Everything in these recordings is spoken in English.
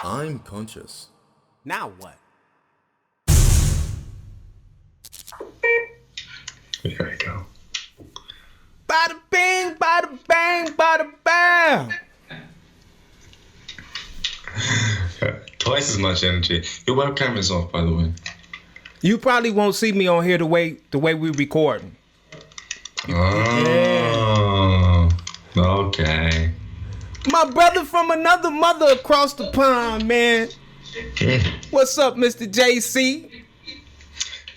I'm conscious. Now what? There you go. Bada bing, bada bang, bada bam. Twice as much energy. Your webcam is off, by the way. You probably won't see me on here the way we recording. Oh, okay. My brother from another mother across the pond, man. What's up, Mr. JC?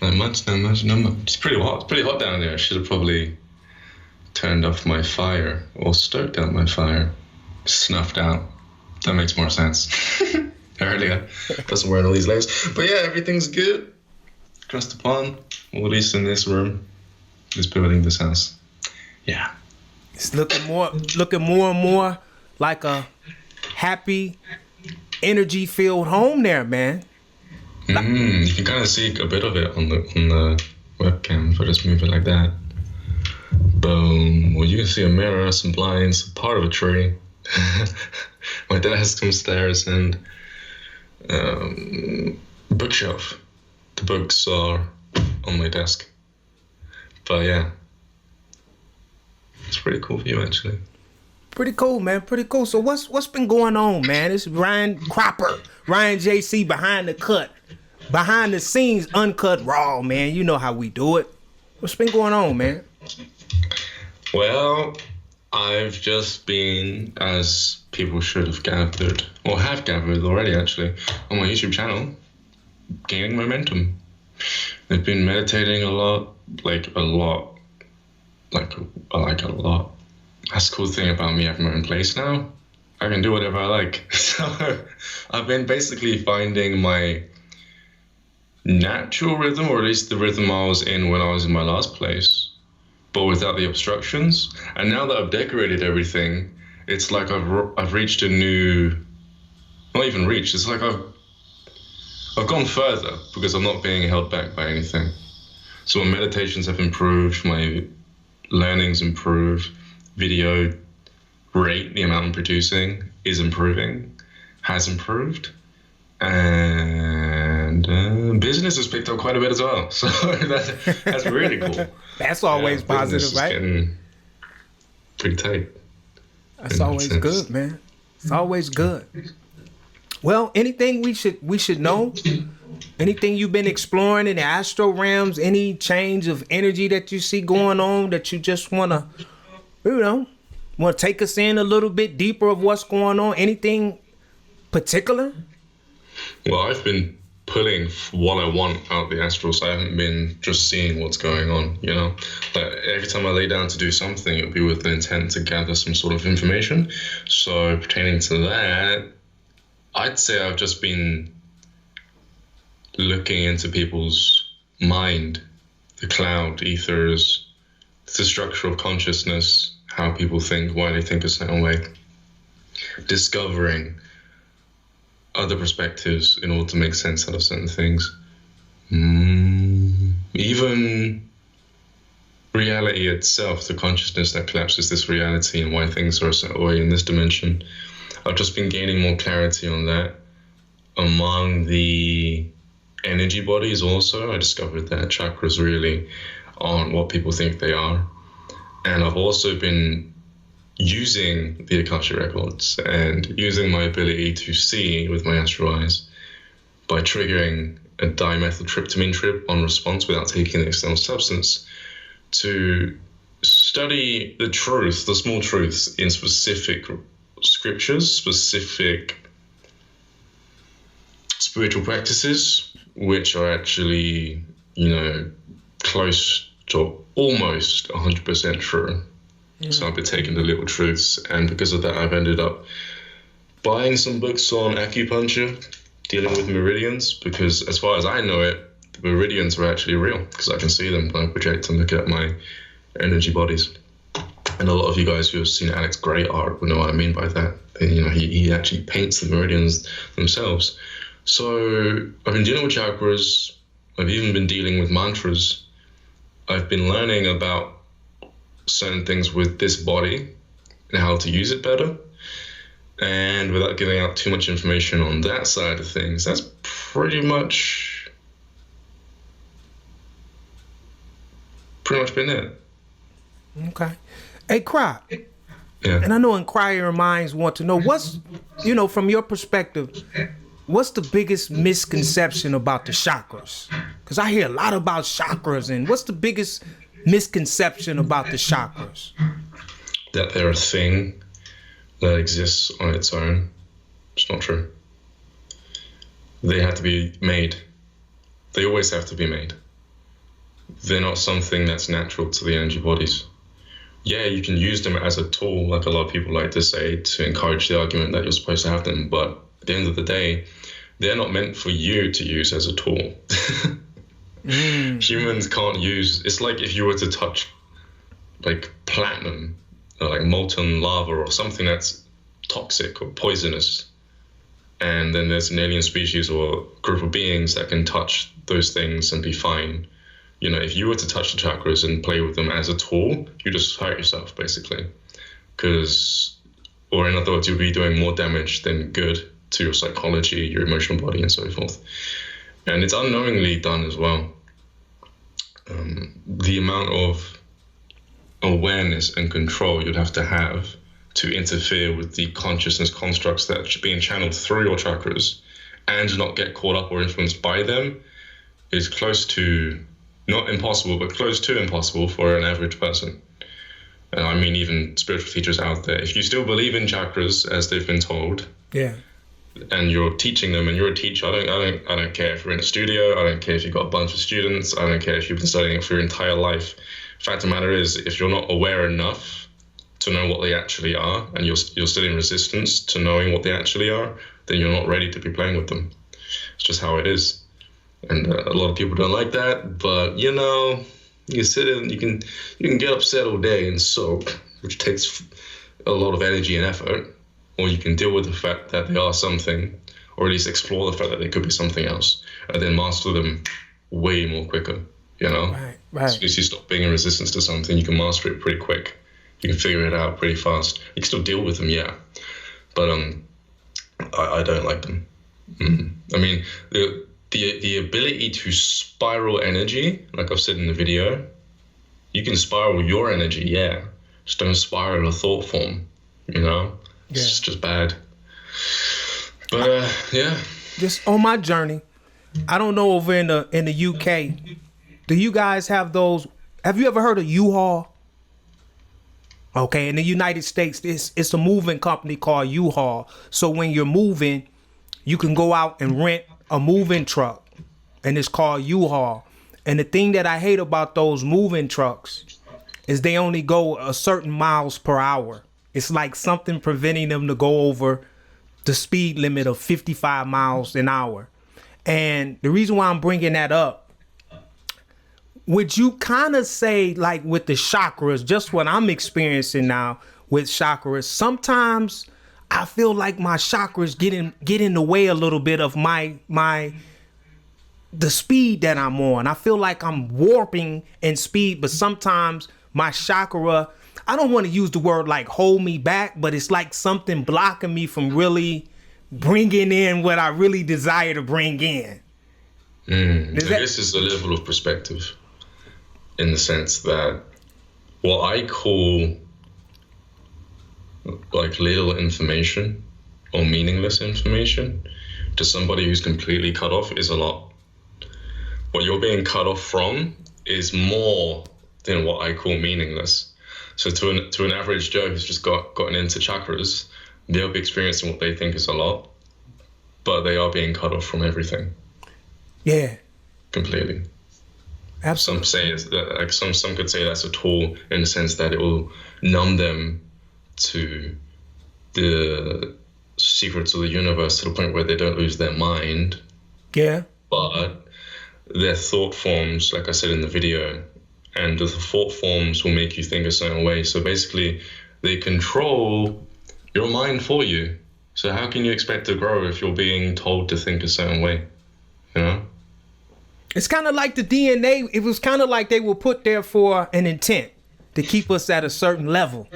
Not much. It's pretty hot. It's pretty hot down there. I should have probably turned off my fire or stoked out my fire. Snuffed out. That makes more sense. Earlier. Doesn't wear all these layers. But yeah, everything's good. Across the pond, or at least in this room. Just building this house. Yeah. It's looking more and more like a happy, energy-filled home there, man. You can kind of see a bit of it on the webcam if I just move it like that. Boom. Well, you can see a mirror, some blinds, part of a tree. My desk, some stairs, and bookshelf. The books are on my desk. But yeah, it's pretty cool view actually. Pretty cool, man. Pretty cool. So what's been going on, man? It's Ryan JC behind the cut, behind the scenes, uncut raw, man. You know how we do it. What's been going on, man? Well, I've just been, as people should have gathered, or have gathered already actually, on my YouTube channel, gaining momentum. I've been meditating a lot. That's the cool thing about me having my own place now. I can do whatever I like. So I've been basically finding my natural rhythm, or at least the rhythm I was in when I was in my last place, but without the obstructions. And now that I've decorated everything, it's like I've reached a new, not even reached, it's like I've gone further because I'm not being held back by anything. So my meditations have improved, my learning's improved, video rate, the amount I'm producing, is improving, has improved, and business has picked up quite a bit as well. So that's really cool. That's always positive, right? Getting pretty tight. That's always good, man. It's always good. Well, anything we should know? Anything you've been exploring in the astral realms? Any change of energy that you see going on that you just wanna take us in a little bit deeper of what's going on? Anything particular? Well, I've been pulling what I want out the astral, so I haven't been just seeing what's going on, you know? Like every time I lay down to do something, it'll be with the intent to gather some sort of information. So pertaining to that, I'd say I've just been looking into people's mind, the cloud, ethers, the structure of consciousness, how people think, why they think a certain way, discovering other perspectives in order to make sense out of certain things. Even reality itself, the consciousness that collapses this reality and why things are a certain way in this dimension. I've just been gaining more clarity on that. Among the energy bodies also, I discovered that chakras really aren't what people think they are. And I've also been using the Akasha records and using my ability to see with my astral eyes by triggering a dimethyltryptamine trip on response without taking the external substance to study the truth, the small truths in specific scriptures, specific spiritual practices, which are actually, close to almost 100% true. So I've been taking the little truths, and because of that, I've ended up buying some books on acupuncture, dealing with meridians, because as far as I know it, the meridians are actually real, because I can see them when I project and look at my energy bodies. And a lot of you guys who have seen Alex Gray art will know what I mean by that. And, he actually paints the meridians themselves. So I've been dealing with chakras. I've even been dealing with mantras. I've been learning about certain things with this body and how to use it better. And without giving out too much information on that side of things, that's pretty much been it. Okay. Hey, Crop. Yeah. And I know inquiring minds want to know what's, from your perspective, what's the biggest misconception about the chakras? Because I hear a lot about chakras, and what's the biggest misconception about the chakras? That they're a thing that exists on its own. It's not true. They have to be made. They always have to be made. They're not something that's natural to the energy bodies. Yeah, you can use them as a tool, like a lot of people like to say, to encourage the argument that you're supposed to have them. But at the end of the day, they're not meant for you to use as a tool. Humans can't use. It's like if you were to touch like platinum or like molten lava or something that's toxic or poisonous, and then there's an alien species or group of beings that can touch those things and be fine. If you were to touch the chakras and play with them as a tool, you just hurt yourself, basically. Or in other words, you'll be doing more damage than good to your psychology, your emotional body, and so forth. And it's unknowingly done as well. The amount of awareness and control you'd have to interfere with the consciousness constructs that are being channeled through your chakras and not get caught up or influenced by them is close to, not impossible, but close to impossible for an average person. I mean, even spiritual teachers out there, if you still believe in chakras as they've been told, yeah, and you're teaching them, and you're a teacher, I don't care if you're in a studio, I don't care if you've got a bunch of students, I don't care if you've been studying it for your entire life. Fact of the matter is, if you're not aware enough to know what they actually are, and you're still in resistance to knowing what they actually are, then you're not ready to be playing with them. It's just how it is. And a lot of people don't like that, but you can sit in, you can get upset all day and soak, which takes a lot of energy and effort, or you can deal with the fact that they are something, or at least explore the fact that they could be something else, and then master them way more quicker. Right. As soon as you stop being in resistance to something, you can master it pretty quick. You can figure it out pretty fast. You can still deal with them, yeah, but I don't like them. I mean, the ability to spiral energy, like I've said in the video, you can spiral your energy, yeah. Just don't spiral a thought form, Yeah. It's just bad. But yeah. Just on my journey, I don't know over in the UK, do you guys have those? Have you ever heard of U-Haul? Okay, in the United States, it's a moving company called U-Haul. So when you're moving, you can go out and rent a moving truck, and it's called U-Haul. And the thing that I hate about those moving trucks is they only go a certain miles per hour. It's like something preventing them to go over the speed limit of 55 miles an hour. And the reason why I'm bringing that up, would you kind of say, like with the chakras, just what I'm experiencing now with chakras, sometimes I feel like my chakras get in the way a little bit of the speed that I'm on. I feel like I'm warping in speed, but sometimes my chakra, I don't want to use the word like hold me back, but it's like something blocking me from really bringing in what I really desire to bring in. This is a level of perspective, in the sense that what I call like little information or meaningless information to somebody who's completely cut off is a lot. What you're being cut off from is more than what I call meaningless. So to an average Joe who's just gotten into chakras, they'll be experiencing what they think is a lot, but they are being cut off from everything. Yeah. Completely. Absolutely. Some could say that's a tool in the sense that it will numb them to the secrets of the universe to the point where they don't lose their mind. Yeah. But their thought forms, like I said in the video, and the thought forms will make you think a certain way. So basically, they control your mind for you. So how can you expect to grow if you're being told to think a certain way? It's kind of like the DNA. It was kind of like they were put there for an intent to keep us at a certain level.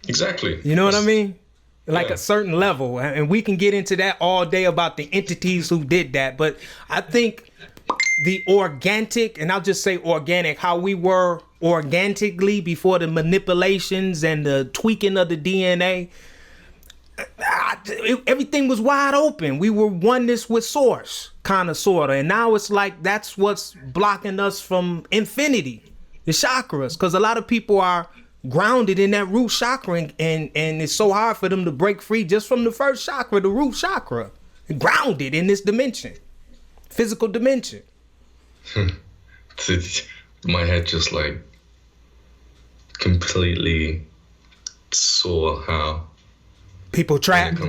Exactly. You know what I mean? like a certain level. And we can get into that all day about the entities who did that. But I think the organic, and I'll just say organic, how we were organically before the manipulations and the tweaking of the DNA, everything was wide open. We were oneness with source, kind of, sort of. And now it's like that's what's blocking us from infinity, the chakras. Because a lot of people are grounded in that root chakra, and it's so hard for them to break free just from the first chakra, the root chakra. Grounded in this dimension, physical dimension. My head just like completely saw how people trapped.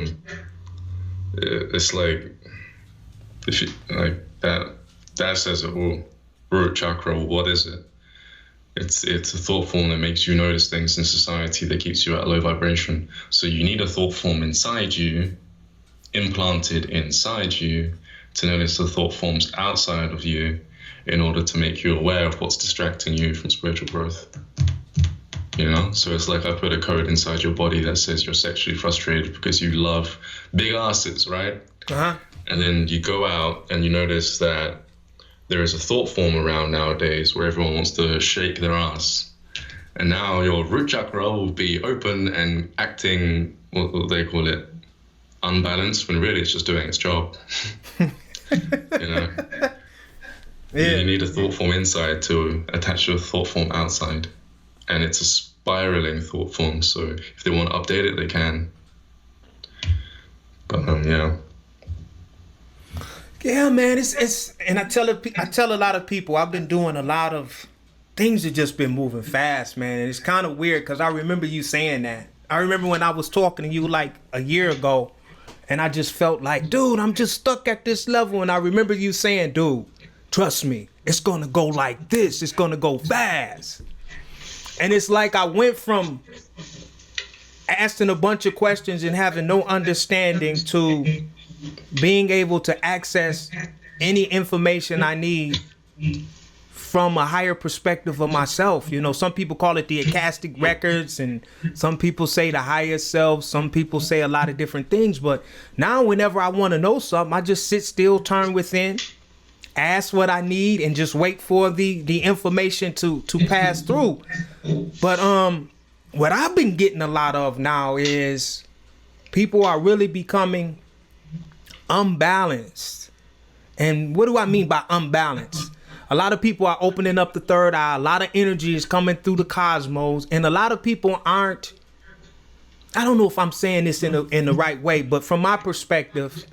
It's like, if you like that says it all. Root chakra, what is it? It's a thought form that makes you notice things in society that keeps you at low vibration. So you need a thought form inside you, implanted inside you, to notice the thought forms outside of you in order to make you aware of what's distracting you from spiritual growth. You know? So it's like I put a code inside your body that says you're sexually frustrated because you love big asses, right? Uh-huh. And then you go out and you notice that there is a thought form around nowadays where everyone wants to shake their ass. And now your root chakra will be open and acting, what they call it, unbalanced, when really it's just doing its job. You know? Yeah. You need a thought form inside to attach to a thought form outside. And it's a spiraling thought form, so if they want to update it, they can. But yeah. Yeah, man, it's and I tell a lot of people, I've been doing a lot of things that just been moving fast, man. And it's kind of weird because I remember you saying that. I remember when I was talking to you like a year ago, and I just felt like, dude, I'm just stuck at this level. And I remember you saying, dude, trust me, it's gonna go like this. It's gonna go fast. And it's like I went from asking a bunch of questions and having no understanding to being able to access any information I need from a higher perspective of myself. You know, some people call it the Akashic records, and some people say the higher self. Some people say a lot of different things. But now whenever I want to know something, I just sit still, turn within, ask what I need, and just wait for the information to pass through. But what I've been getting a lot of now is people are really becoming unbalanced. And what do I mean by unbalanced? A lot of people are opening up the third eye. A lot of energy is coming through the cosmos, and a lot of people aren't. I don't know if I'm saying this in the right way, but from my perspective,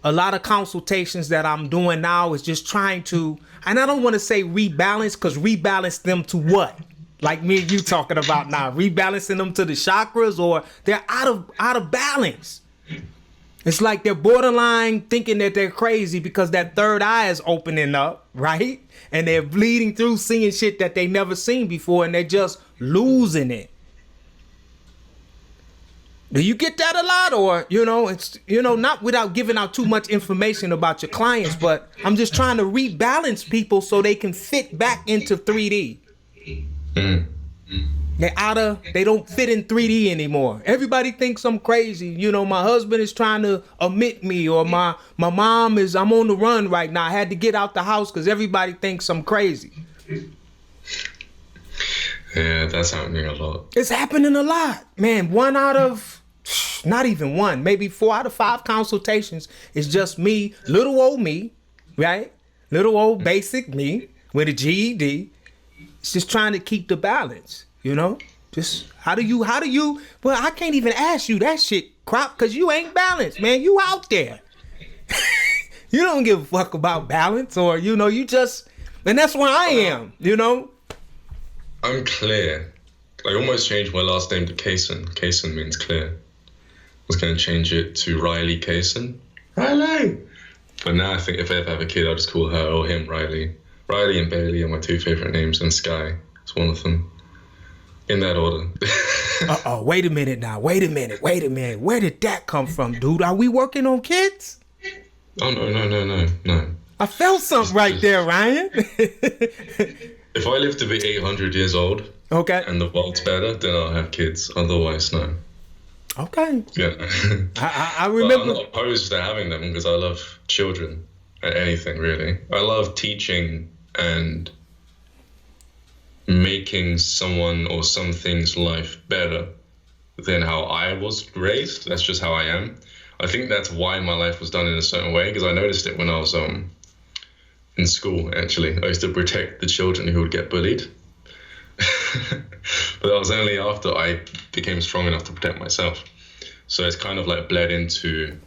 a lot of consultations that I'm doing now is just trying to, and I don't want to say rebalance, because rebalance them to what? Like me and you talking about now, rebalancing them to the chakras, or they're out of balance. It's like they're borderline thinking that they're crazy because that third eye is opening up, right? And they're bleeding through, seeing shit that they never seen before, and they're just losing it. Do you get that a lot? Or, it's, not without giving out too much information about your clients, but I'm just trying to rebalance people so they can fit back into 3D. Mm. They don't fit in 3D anymore. Everybody thinks I'm crazy. My husband is trying to omit me, or my mom is, I'm on the run right now. I had to get out the house because everybody thinks I'm crazy. Yeah, that's happening a lot. It's happening a lot, man. Not even one, maybe 4 out of 5 consultations is just me, little old me, right? Little old basic me with a GED. It's just trying to keep the balance, Just how do you, well, I can't even ask you that shit, Crop, because you ain't balanced, man. You out there. You don't give a fuck about balance, or, you just, and that's where I am, I'm clear. I almost changed my last name to Kaysen. Kaysen means clear. I was going to change it to Riley Kaysen. Riley! But now I think if I ever have a kid, I'll just call her or him Riley. Riley and Bailey are my 2 favorite names, and Sky is one of them. In that order. Wait a minute now. Wait a minute. Where did that come from, dude? Are we working on kids? Oh, no. I felt something right there, Ryan. If I live to be 800 years old, okay, and the world's better, then I'll have kids. Otherwise, no. Okay. Yeah. I But remember. I'm not opposed to having them because I love children and anything really. I love teaching and making someone or something's life better than how I was raised. That's just how I am. I think that's why my life was done in a certain way, because I noticed it when I was in school, actually. I used to protect the children who would get bullied. But that was only after I became strong enough to protect myself. So it's kind of like bled into,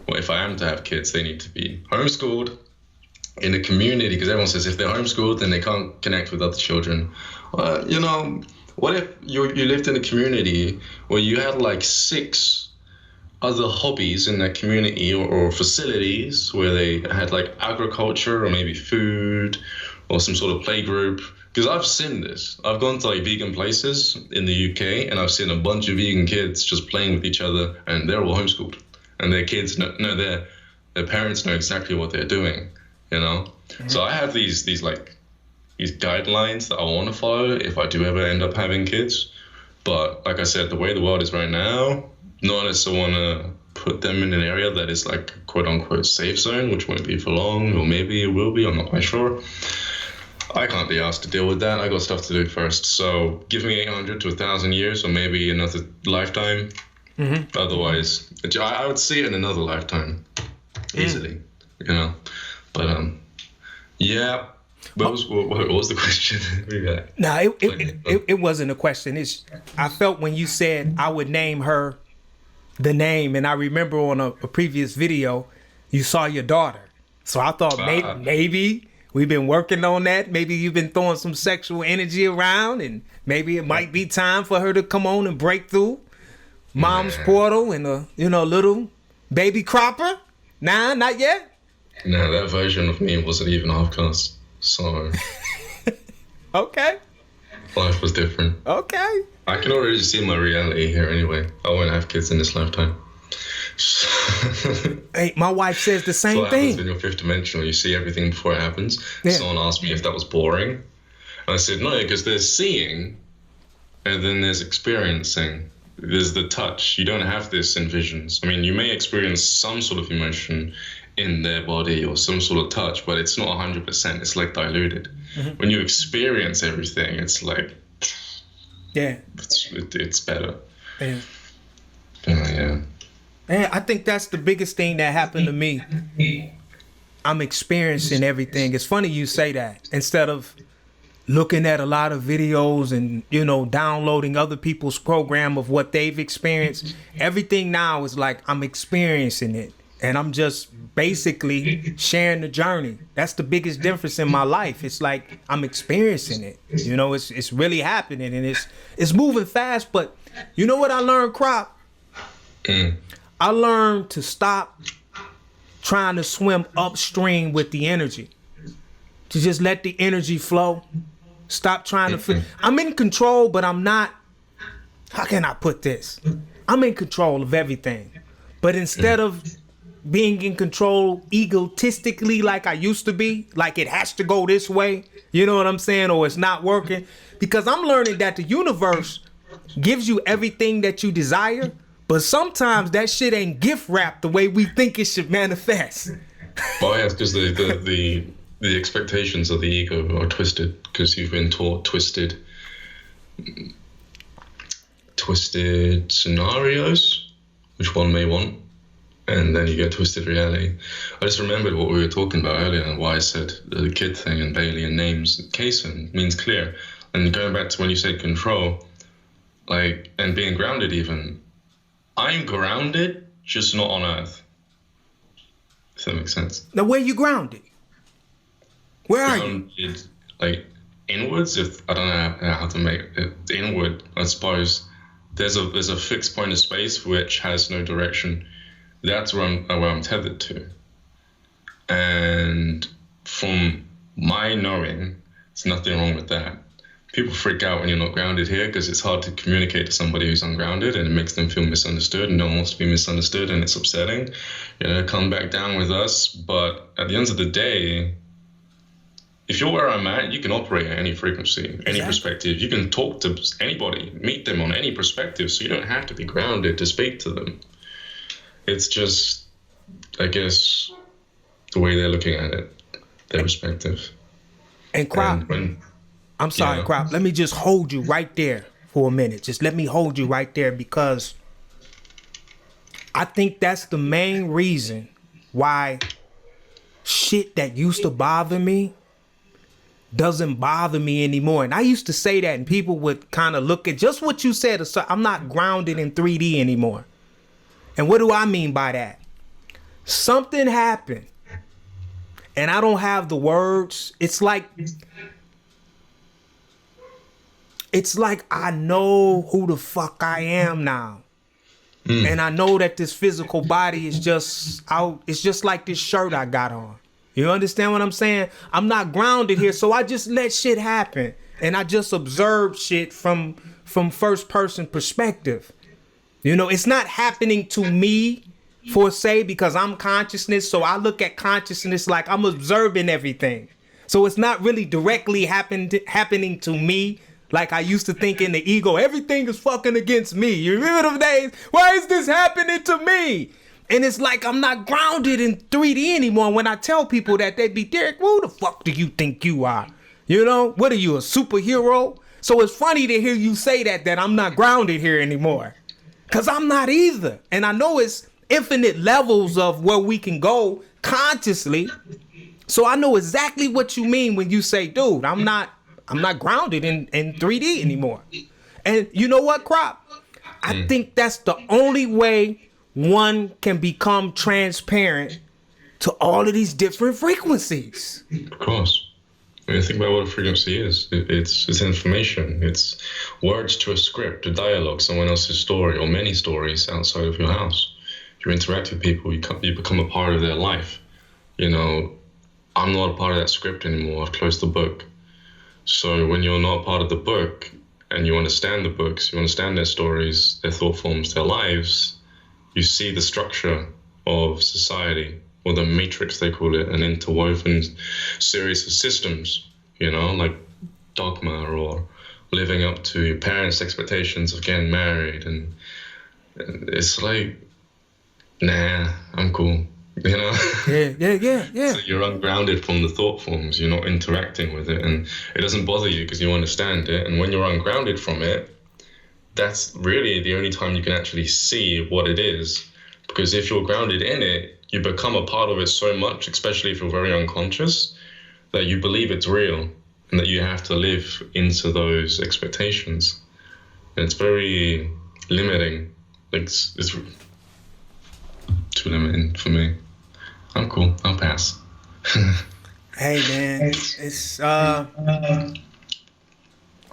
well, if I am to have kids, they need to be homeschooled in a community, because everyone says if they're homeschooled, then they can't connect with other children. You know, what if you lived in a community where you had like 6 other hobbies in that community, or facilities where they had like agriculture or maybe food or some sort of play group? Because I've seen this. I've gone to like vegan places in the UK and I've seen a bunch of vegan kids just playing with each other, and they're all homeschooled, and their kids know their parents know exactly what they're doing, you know? Mm-hmm. So I have these guidelines that I want to follow if I do ever end up having kids. But like I said, the way the world is right now, not unless I want to put them in an area that is like quote unquote safe zone, which won't be for long, or maybe it will be, I'm not quite sure. I can't be asked to deal with that. I got stuff to do first. So give me 800 to 1,000 years, or maybe another lifetime. Mm-hmm. Otherwise, I would see it in another lifetime easily, you know. But yeah. What was the question? No, it wasn't a question. I felt when you said I would name her the name, and I remember on a previous video you saw your daughter, so I thought maybe we've been working on that. Maybe you've been throwing some sexual energy around, and maybe it might be time for her to come on and break through mom's portal and a little baby cropper. Nah, not yet. No, that version of me wasn't even half caste. So, okay. Life was different. Okay. I can already see my reality here anyway. I won't have kids in this lifetime. Hey, my wife says the same what thing. Happens when you're fifth dimensional, you see everything before it happens. Yeah. Someone asked me if that was boring. And I said, no, because there's seeing and then there's experiencing. There's the touch. You don't have this in visions. I mean, you may experience some sort of emotion in their body or some sort of touch, but it's not 100%. It's like diluted. Mm-hmm. When you experience everything, it's like, yeah, it's better. Yeah. Yeah. Man, I think that's the biggest thing that happened to me. I'm experiencing everything. It's funny you say that. Instead of looking at a lot of videos and, downloading other people's program of what they've experienced, everything now is like I'm experiencing it. And I'm just basically sharing the journey. That's the biggest difference in my life. It's like I'm experiencing it. It's really happening, and it's moving fast. But you know what I learned, Crop? I learned to stop trying to swim upstream with the energy. To just let the energy flow. Stop trying to... I'm in control, but I'm not... How can I put this? I'm in control of everything. But instead of being in control egotistically like I used to be, like it has to go this way, you know what I'm saying, or it's not working, because I'm learning that the universe gives you everything that you desire, but sometimes that shit ain't gift wrapped the way we think it should manifest. Well, yeah, because the expectations of the ego are twisted, because you've been taught twisted scenarios, which one may want. And then you get twisted reality. I just remembered what we were talking about earlier and why I said the kid thing and Bailey and names. Kason means clear. And going back to when you said control, like, and being grounded even, I'm grounded, just not on Earth. If that makes sense. Now, where you grounded? Where are you? Like, inwards, if I don't know how to make it inward, I suppose. There's a fixed point of space which has no direction. That's where I'm tethered to. And from my knowing, there's nothing wrong with that. People freak out when you're not grounded here because it's hard to communicate to somebody who's ungrounded, and it makes them feel misunderstood, and no one wants to be misunderstood, and it's upsetting. Come back down with us. But at the end of the day, if you're where I'm at, you can operate at any frequency, any perspective. You can talk to anybody, meet them on any perspective, so you don't have to be grounded to speak to them. It's just, I guess, the way they're looking at it, their perspective. And Crop, I'm sorry, Crop, let me just hold you right there for a minute. Just let me hold you right there, because I think that's the main reason why shit that used to bother me doesn't bother me anymore. And I used to say that, and people would kind of look at just what you said. So I'm not grounded in 3D anymore. And what do I mean by that? Something happened, and I don't have the words. It's like I know who the fuck I am now. And I know that this physical body is just out. It's just like this shirt I got on. You understand what I'm saying? I'm not grounded here, so I just let shit happen. And I just observe shit from first person perspective. You know, it's not happening to me for say, because I'm consciousness. So I look at consciousness like I'm observing everything. So it's not really directly happening to me. Like I used to think in the ego, everything is fucking against me. You remember them days? Why is this happening to me? And it's like I'm not grounded in 3D anymore. When I tell people that, they'd be, Derek, who the fuck do you think you are? You know, what are you, a superhero? So it's funny to hear you say that I'm not grounded here anymore. Because I'm not either. And I know it's infinite levels of where we can go consciously. So I know exactly what you mean when you say, dude, I'm not grounded in 3D anymore. And you know what, Crop? I think that's the only way one can become transparent to all of these different frequencies. Of course. I mean, think about what a frequency is. It's information. It's words to a script, a dialogue, someone else's story, or many stories outside of your house. You interact with people, you become a part of their life. You know, I'm not a part of that script anymore. I've closed the book. So when you're not part of the book and you understand the books, you understand their stories, their thought forms, their lives, you see the structure of society, or the matrix they call it, an interwoven series of systems, you know, like dogma or living up to your parents' expectations of getting married. And it's like, nah, I'm cool. You know? Yeah. So you're ungrounded from the thought forms. You're not interacting with it, and it doesn't bother you because you understand it. And when you're ungrounded from it, that's really the only time you can actually see what it is. Because if you're grounded in it, you become a part of it so much, especially if you're very unconscious, that you believe it's real and that you have to live into those expectations. And it's very limiting. It's too limiting for me. I'm cool. I'll pass. Hey, man. It's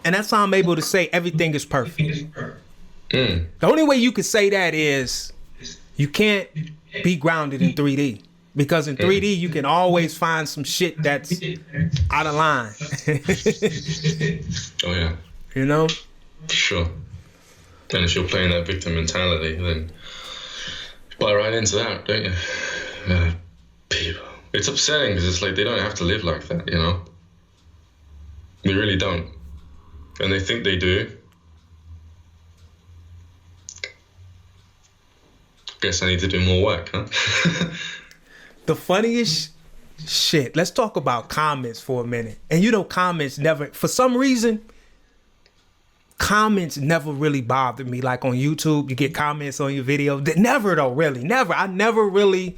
and that's how I'm able to say everything is perfect. The only way you could say that is you can't be grounded in 3D. Because in 3D, you can always find some shit that's out of line. Oh, yeah. You know? Sure. And if you're playing that victim mentality, then you buy right into that, don't you? People. It's upsetting because it's like they don't have to live like that, you know? They really don't. And they think they do. Guess I need to do more work, huh? The funniest shit. Let's talk about comments for a minute. And you know, comments never, for some reason, comments never really bothered me. Like on YouTube, you get comments on your video. Never though, really, never. I never really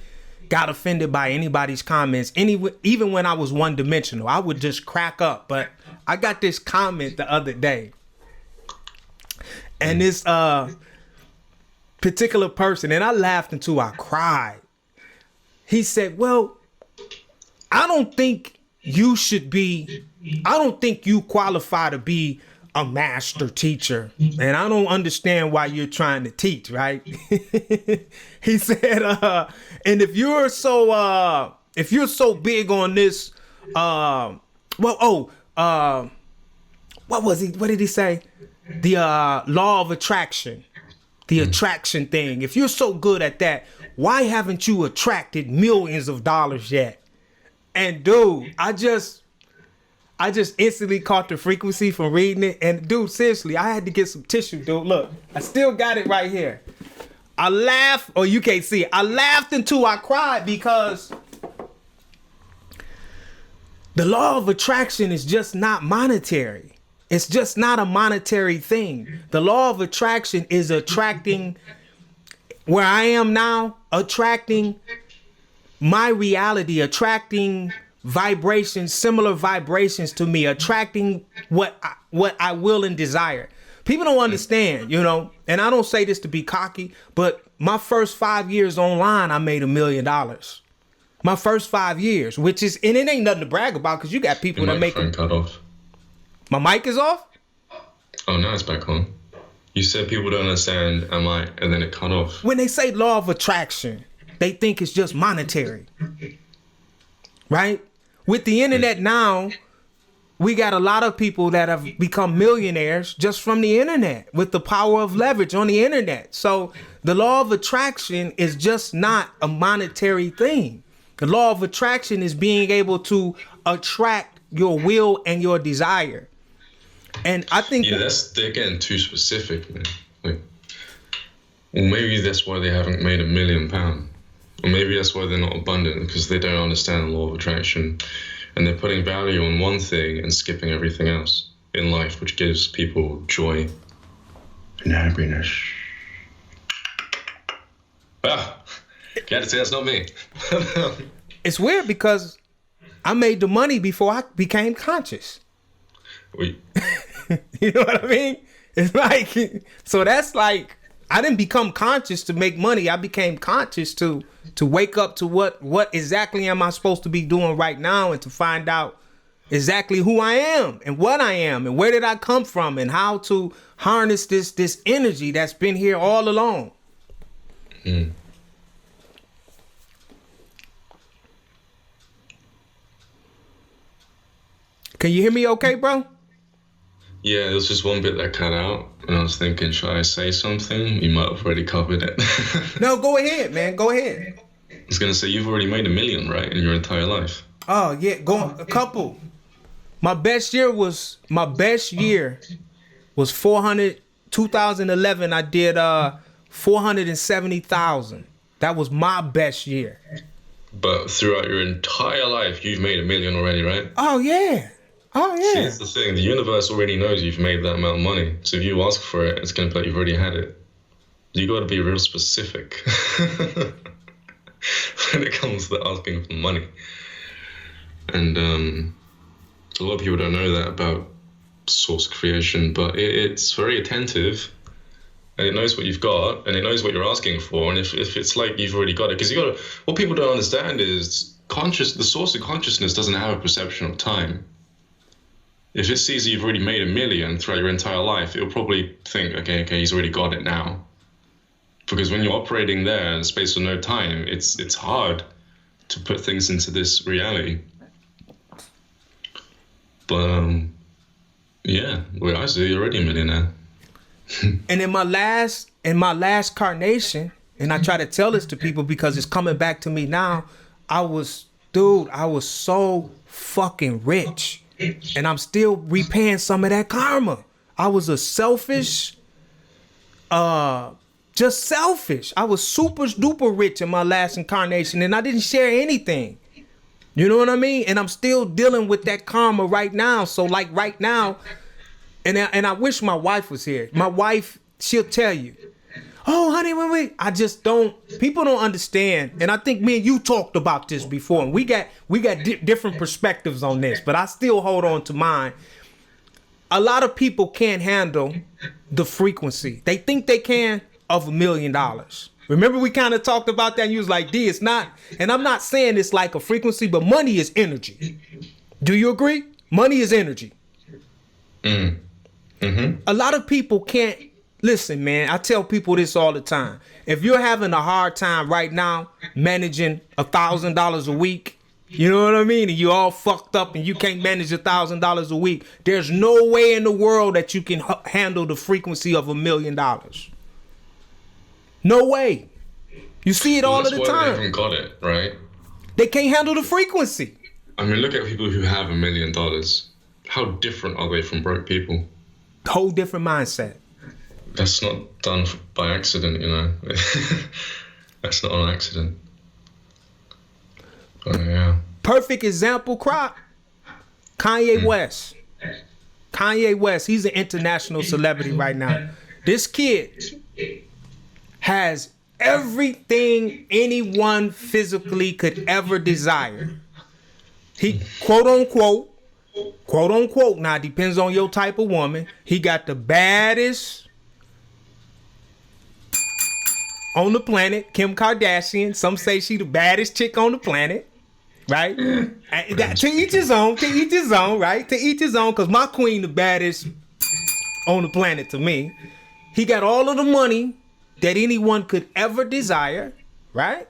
got offended by anybody's comments. Even when I was one-dimensional, I would just crack up. But I got this comment the other day, and this particular person, and I laughed until I cried. He said, well, I don't think you qualify to be a master teacher. And I don't understand why you're trying to teach, right? He said, and if you're so big on this, what did he say? The law of attraction, the attraction thing. If you're so good at that, why haven't you attracted millions of dollars yet? And dude, I just I just instantly caught the frequency from reading it. And dude, seriously, I had to get some tissue, dude. Look, I still got it right here. I laughed, or you can't see it. I laughed until I cried because the law of attraction is just not monetary. It's just not a monetary thing. The law of attraction is attracting where I am now, attracting my reality, attracting vibrations, similar vibrations to me, attracting what I will and desire. People don't understand, you know, and I don't say this to be cocky, but my first 5 years online, I made $1 million. My first 5 years, which is, and it ain't nothing to brag about because you got people that make. Cut off. My mic is off? Oh, now it's back on. You said people don't understand, and then it cut off. When they say law of attraction, they think it's just monetary, right? With the internet now, we got a lot of people that have become millionaires just from the internet with the power of leverage on the internet. So the law of attraction is just not a monetary thing. The law of attraction is being able to attract your will and your desire. And I think they're getting too specific, man. Like, well, maybe that's why they haven't made £1 million, or maybe that's why they're not abundant, because they don't understand the law of attraction, and they're putting value on one thing and skipping everything else in life, which gives people joy and happiness. Can't say that's not me. It's weird because I made the money before I became conscious. Wait. You know what I mean? It's like, so that's like, I didn't become conscious to make money. I became conscious to wake up to what exactly am I supposed to be doing right now, and to find out exactly who I am and what I am and where did I come from and how to harness this energy that's been here all along. Mm. Can you hear me okay, bro? Yeah, there was just one bit that cut out, and I was thinking, should I say something? You might have already covered it. No, go ahead, man. Go ahead. I was going to say, you've already made $1 million, right, in your entire life? Oh, yeah, a couple. My best year was 2011. I did 470,000. That was my best year. But throughout your entire life, you've made $1 million already, right? Oh, yeah. Oh, yeah. Here's the thing. The universe already knows you've made that amount of money. So if you ask for it, it's going to be like you've already had it. You got to be real specific when it comes to asking for money. And a lot of people don't know that about source creation, but it's very attentive. And it knows what you've got, and it knows what you're asking for. And if it's like you've already got it, because what people don't understand is the source of consciousness doesn't have a perception of time. If it sees that you've already made $1 million throughout your entire life, it'll probably think, okay, he's already got it now. Because when you're operating there in a space of no time, it's hard to put things into this reality. But yeah, well, I see you're already a millionaire. And in my last incarnation, and I try to tell this to people because it's coming back to me now, I was so fucking rich. And I'm still repaying some of that karma. I was a selfish, just selfish. I was super duper rich in my last incarnation, and I didn't share anything. You know what I mean? And I'm still dealing with that karma right now. So like right now, and I wish my wife was here. My wife, she'll tell you, oh, honey, I just don't, people don't understand. And I think me and you talked about this before, and we got different perspectives on this, but I still hold on to mine. A lot of people can't handle the frequency. They think they can of $1 million. Remember we kind of talked about that, and you was like, D, it's not, and I'm not saying it's like a frequency, but money is energy. Do you agree? Money is energy. Mm-hmm. A lot of people can't. Listen, man, I tell people this all the time. If you're having a hard time right now managing $1,000 a week, you know what I mean? And you all fucked up and you can't manage $1,000 a week, there's no way in the world that you can handle the frequency of $1 million. No way. You see it all of the time. That's why they haven't got it, right? They can't handle the frequency. I mean, look at people who have $1 million. how different are they from broke people? Whole different mindset. That's not done by accident, you know. That's not an accident. But yeah. Perfect example, Crop. Kanye West. Kanye West, he's an international celebrity right now. This kid has everything anyone physically could ever desire. He, quote unquote, now it depends on your type of woman. He got the baddest on the planet, Kim Kardashian. Some say she the baddest chick on the planet, right? To each his own, right? To each his own, because my queen the baddest on the planet to me. He got all of the money that anyone could ever desire, right?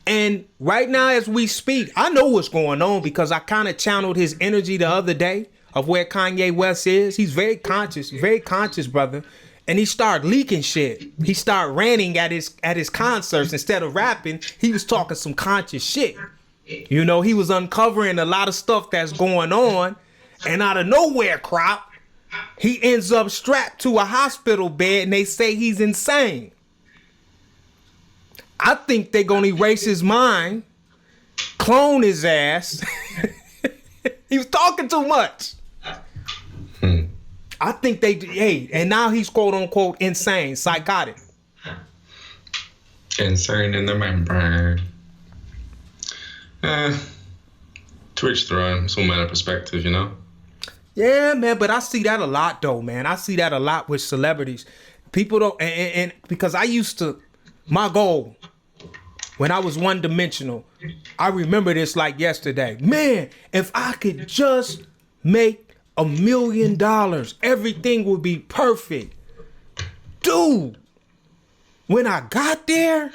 And right now as we speak, I know what's going on because I kind of channeled his energy the other day of where Kanye West is. He's very conscious, brother. And he started leaking shit. He started ranting at his concerts. Instead of rapping, he was talking some conscious shit. You know, he was uncovering a lot of stuff that's going on. And out of nowhere, Crop, he ends up strapped to a hospital bed and they say he's insane. I think they're going to erase his mind, clone his ass. He was talking too much. I think and now he's quote unquote insane, psychotic. Insane in the membrane. To each their own. It's all matter of perspective, you know? Yeah, man, but I see that a lot though, man. I see that a lot with celebrities. People don't, and because I used to, my goal, when I was one-dimensional, I remember this like yesterday. Man, if I could just make $1 million, everything would be perfect. Dude, when I got there,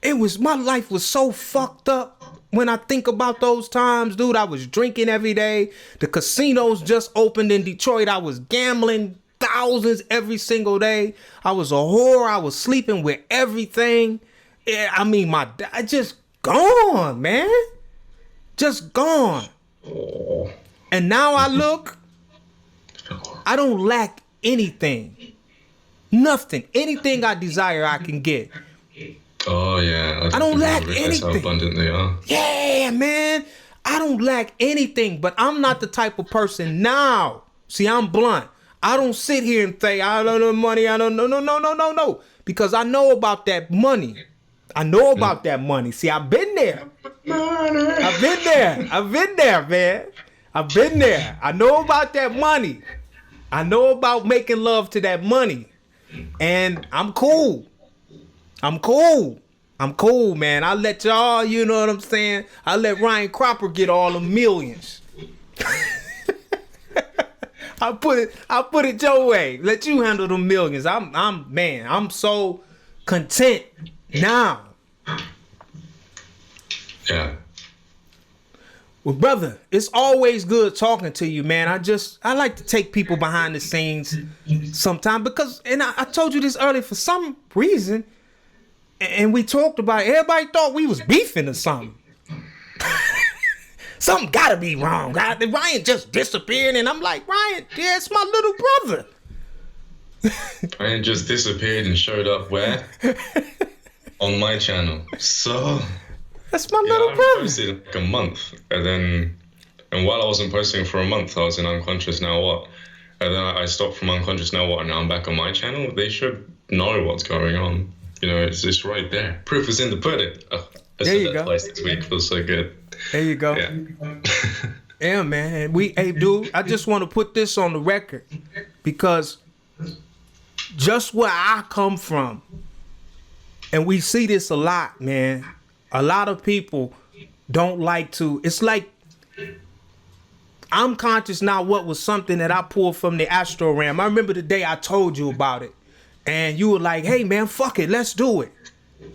my life was so fucked up. When I think about those times, dude, I was drinking every day. The casinos just opened in Detroit. I was gambling thousands every single day. I was a whore. I was sleeping with everything. Yeah, I mean, I just gone, man. Just gone. And now I look, I don't lack anything. Nothing. Anything I desire, I can get. Oh, yeah. I don't lack anything. How abundant they are. Yeah, man. I don't lack anything, but I'm not the type of person now. See, I'm blunt. I don't sit here and say, I don't know money. I don't know. No. Because I know about that money. I know about that money. See, I've been there. I've been there, man. I've been there. I know about that money. I know about making love to that money. And I'm cool. I'm cool, man. I'll let y'all, you know what I'm saying? I'll let Ryan Cropper get all the millions. I'll put it your way. Let you handle the millions. I'm so content now. Yeah. Well, brother, it's always good talking to you, man. I like to take people behind the scenes sometimes because, and I told you this earlier, for some reason, and we talked about it, everybody thought we was beefing or something. Something gotta be wrong. Ryan just disappeared, and I'm like, Ryan, yeah, it's my little brother. Ryan just disappeared and showed up where? On my channel. So that's my little brother. I posted like a month, and while I wasn't posting for a month, I was in Unconscious Now What, and then I stopped from Unconscious Now What, and now I'm back on my channel. They should know what's going on. You know, it's just right there. Proof is in the pudding. Oh, I said that twice this week. Feels so good. There you go. Yeah, yeah, man. Hey, dude, I just want to put this on the record because just where I come from, and we see this a lot, man. A lot of people don't like to. It's like I'm conscious now. What was something that I pulled from the astral realm? I remember the day I told you about it, and you were like, "Hey, man, fuck it, let's do it."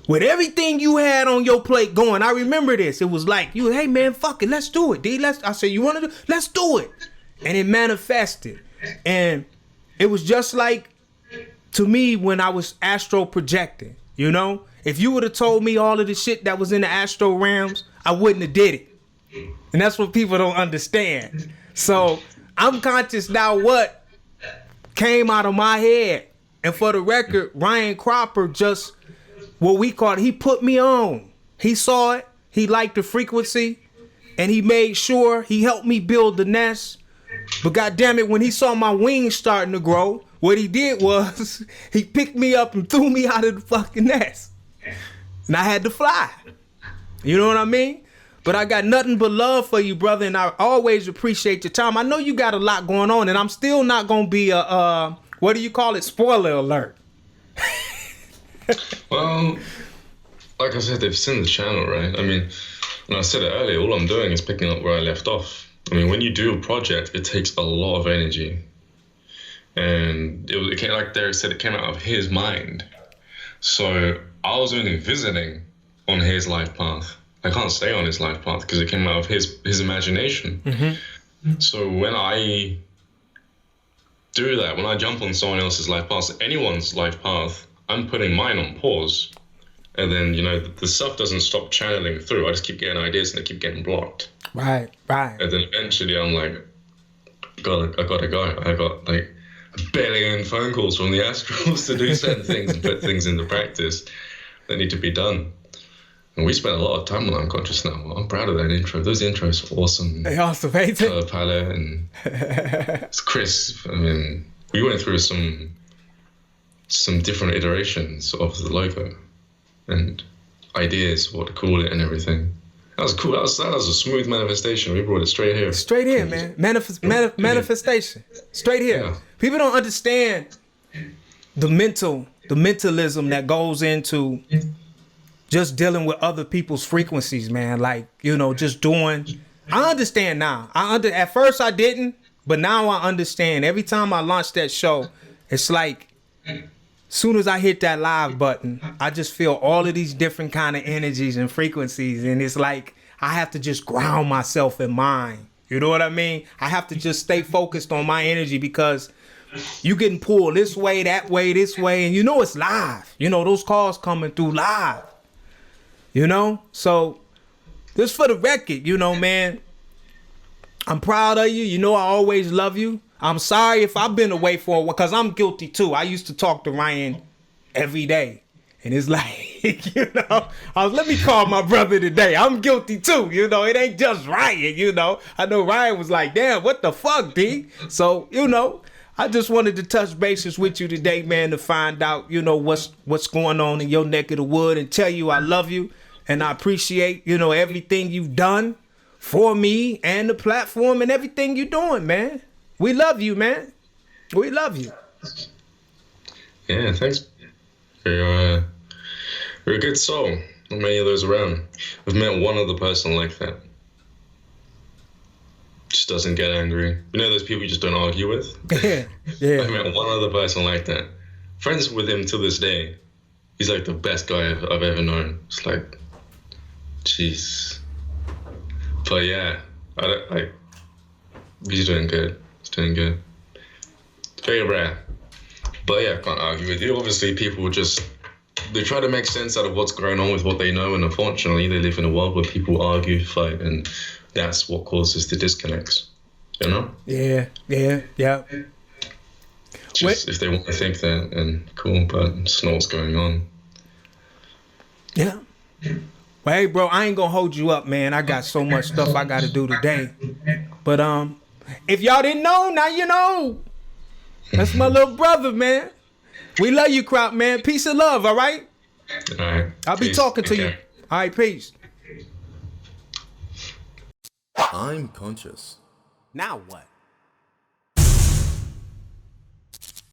With everything you had on your plate going, I remember this. It was like, hey, man, fuck it, let's do it, D. I said, you want to do? Let's do it, and it manifested, and it was just like to me when I was astral projecting. You know, if you would have told me all of the shit that was in the astral realms, I wouldn't have did it. And that's what people don't understand. So I'm conscious now what came out of my head. And for the record, Ryan Cropper just, what we call it, he put me on. He saw it, he liked the frequency, and he made sure he helped me build the nest. But goddamn it, when he saw my wings starting to grow, what he did was he picked me up and threw me out of the fucking nest. And I had to fly. You know what I mean? But I got nothing but love for you, brother, and I always appreciate your time. I know you got a lot going on, and I'm still not going to be a, what do you call it, spoiler alert. Well, like I said, they've seen the channel, right? I mean, and I said it earlier, all I'm doing is picking up where I left off. I mean, when you do a project, it takes a lot of energy. And it came, like Derek said, it came out of his mind. So I was only visiting on his life path. I can't stay on his life path because it came out of his imagination. Mm-hmm. So when I do that, when I jump on someone else's life path, anyone's life path, I'm putting mine on pause. And then, you know, the stuff doesn't stop channeling through. I just keep getting ideas and they keep getting blocked. Right. And then eventually I'm like, I gotta go. I got like a billion phone calls from the astrals to do certain things and put things into practice that need to be done. And we spent a lot of time on Unconscious now. I'm proud of that intro. Those intros are awesome. They are amazing. Color palette and it's crisp. I mean, we went through some different iterations of the logo and ideas, what to call it and everything. That was cool. That was a smooth manifestation. We brought it straight here. Straight here, man. Manifestation. Straight here. Yeah. People don't understand the mentalism that goes into just dealing with other people's frequencies, man. Like, you know, just doing. I understand now. At first I didn't, but now I understand. Every time I launch that show, it's like, soon as I hit that live button, I just feel all of these different kind of energies and frequencies. And it's like, I have to just ground myself in mine. You know what I mean? I have to just stay focused on my energy because you getting pulled this way, that way, this way. And you know, it's live. You know, those calls coming through live. You know? So just for the record, you know, man, I'm proud of you. You know, I always love you. I'm sorry if I've been away for a while, because I'm guilty too. I used to talk to Ryan every day. And it's like, you know, let me call my brother today. I'm guilty too, you know. It ain't just Ryan, you know. I know Ryan was like, damn, what the fuck, D? So, you know, I just wanted to touch bases with you today, man, to find out, you know, what's going on in your neck of the wood and tell you I love you. And I appreciate, you know, everything you've done for me and the platform and everything you're doing, man. We love you, man. We love you. Yeah, thanks. You're a good soul. Not many of those around. I've met one other person like that. Just doesn't get angry. You know those people you just don't argue with? Yeah. I met one other person like that. Friends with him to this day. He's like the best guy I've ever known. It's like, jeez. But yeah, he's doing good. He's doing good. It's very rare. But yeah, I can't argue with you. Obviously, people they try to make sense out of what's going on with what they know, and unfortunately, they live in a world where people argue, fight, and that's what causes the disconnects. You know? Yeah. Just if they want to think that, and cool, but it's not what's going on. Yeah. Well, hey, bro, I ain't gonna hold you up, man. I got so much stuff I gotta do today. But if y'all didn't know, now you know. That's my little brother, man. We love you, Crop, man. Peace and love, all right? All right. I'll be talking to you. All right, peace. I'm conscious. Now what?